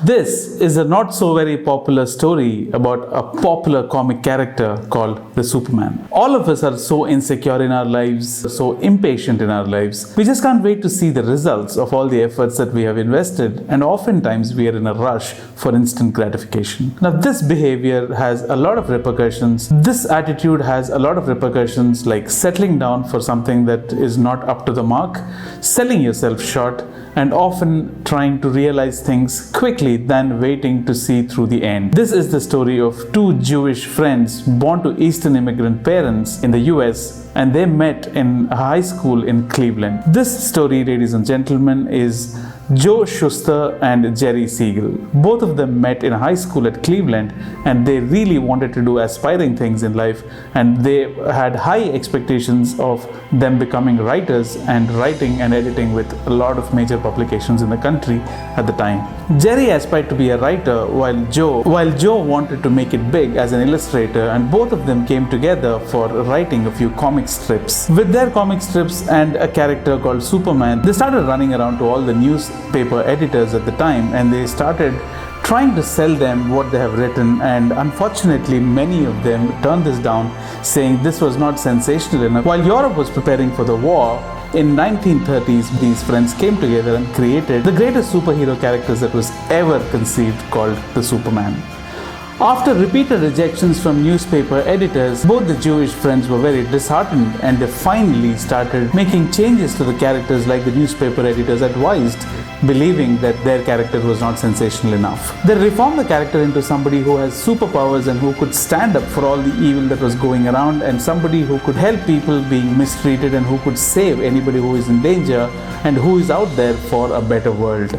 This is a not so very popular story about a popular comic character called the Superman. All of us are so insecure in our lives, so impatient in our lives. We just can't wait to see the results of all the efforts that we have invested, and oftentimes we are in a rush for instant gratification. Now, this behavior has a lot of repercussions. This attitude has a lot of repercussions, like settling down for something that is not up to the mark, selling yourself short, and often trying to realize things quickly than waiting to see through the end. This is the story of two Jewish friends born to Eastern immigrant parents in the US, and they met in a high school in Cleveland. This story, ladies and gentlemen, is Joe Shuster and Jerry Siegel. Both of them met in high school at Cleveland, and they really wanted to do aspiring things in life, and they had high expectations of them becoming writers and writing and editing with a lot of major publications in the country at the time. Jerry aspired to be a writer while Joe wanted to make it big as an illustrator, and both of them came together for writing a few comic strips. With their comic strips and a character called Superman, they started running around to all the newspaper editors at the time, and they started trying to sell them what they have written, and unfortunately many of them turned this down, saying this was not sensational enough. While Europe was preparing for the war, in 1930s, these friends came together and created the greatest superhero characters that was ever conceived, called the Superman. After repeated rejections from newspaper editors, both the Jewish friends were very disheartened, and they finally started making changes to the characters like the newspaper editors advised, believing that their character was not sensational enough. They reformed the character into somebody who has superpowers and who could stand up for all the evil that was going around, and somebody who could help people being mistreated, and who could save anybody who is in danger and who is out there for a better world.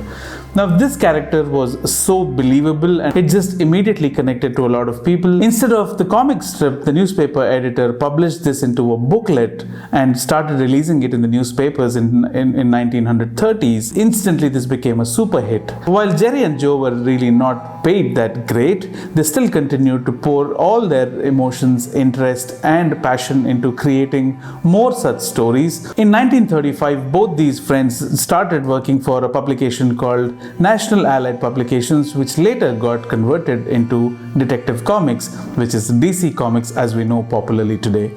Now, this character was so believable, and it just immediately connected to a lot of people. Instead of the comic strip, the newspaper editor published this into a booklet and started releasing it in the newspapers in 1930s. Instantly, this became a super hit. While Jerry and Joe were really not paid that great, they still continued to pour all their emotions, interest, and passion into creating more such stories. In 1935, both these friends started working for a publication called National Allied Publications, which later got converted into Detective Comics, which is DC Comics as we know popularly today.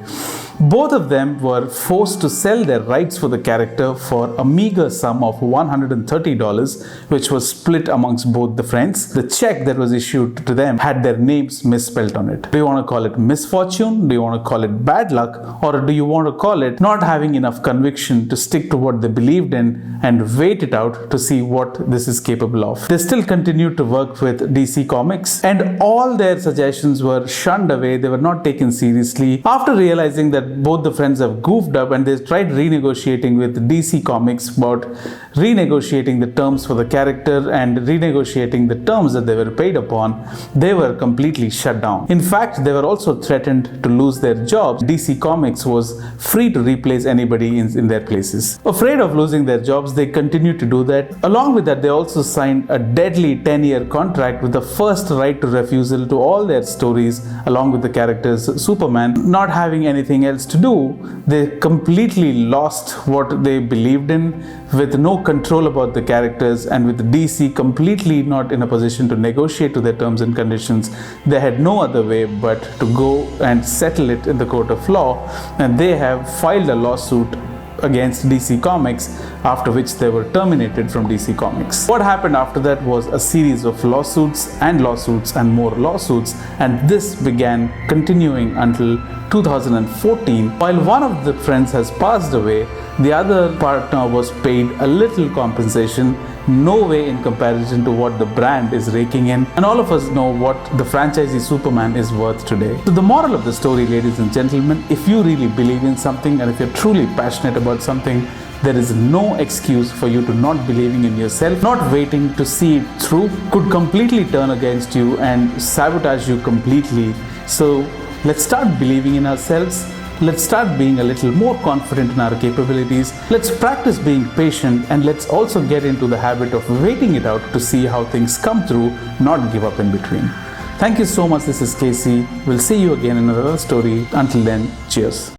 Both of them were forced to sell their rights for the character for a meager sum of $130, which was split amongst both the friends. The check that was issued to them had their names misspelled on it. Do you want to call it misfortune? Do you want to call it bad luck? Or do you want to call it not having enough conviction to stick to what they believed in and wait it out to see what this is capable of? They still continued to work with DC Comics, and all their suggestions were shunned away. They were not taken seriously. After realizing that both the friends have goofed up, and they tried renegotiating with DC Comics about renegotiating the terms for the character and renegotiating the terms that they were paid upon, they were completely shut down. In fact, they were also threatened to lose their jobs. DC Comics was free to replace anybody in their places. Afraid of losing their jobs, they continued to do that. Along with that, they also signed a deadly 10-year contract with the first right to refusal to all their stories, along with the characters Superman. Not having anything else to do, they completely lost what they believed in, with no control about the characters, and with DC completely not in a position to negotiate to their terms and conditions. They had no other way but to go and settle it in the court of law, and they have filed a lawsuit against DC Comics, after which they were terminated from DC Comics. What happened after that was a series of lawsuits and more lawsuits, and this began continuing until 2014. While one of the friends has passed away, the other partner was paid a little compensation, no way in comparison to what the brand is raking in, and all of us know what the franchisee Superman is worth today. So the moral of the story, ladies and gentlemen, if you really believe in something and if you're truly passionate about something, there is no excuse for you to not believing in yourself. Not waiting to see it through could completely turn against you and sabotage you completely. So let's start believing in ourselves. Let's start being a little more confident in our capabilities. Let's practice being patient, and let's also get into the habit of waiting it out to see how things come through, not give up in between. Thank you so much. This is Casey. We'll see you again in another story. Until then, cheers.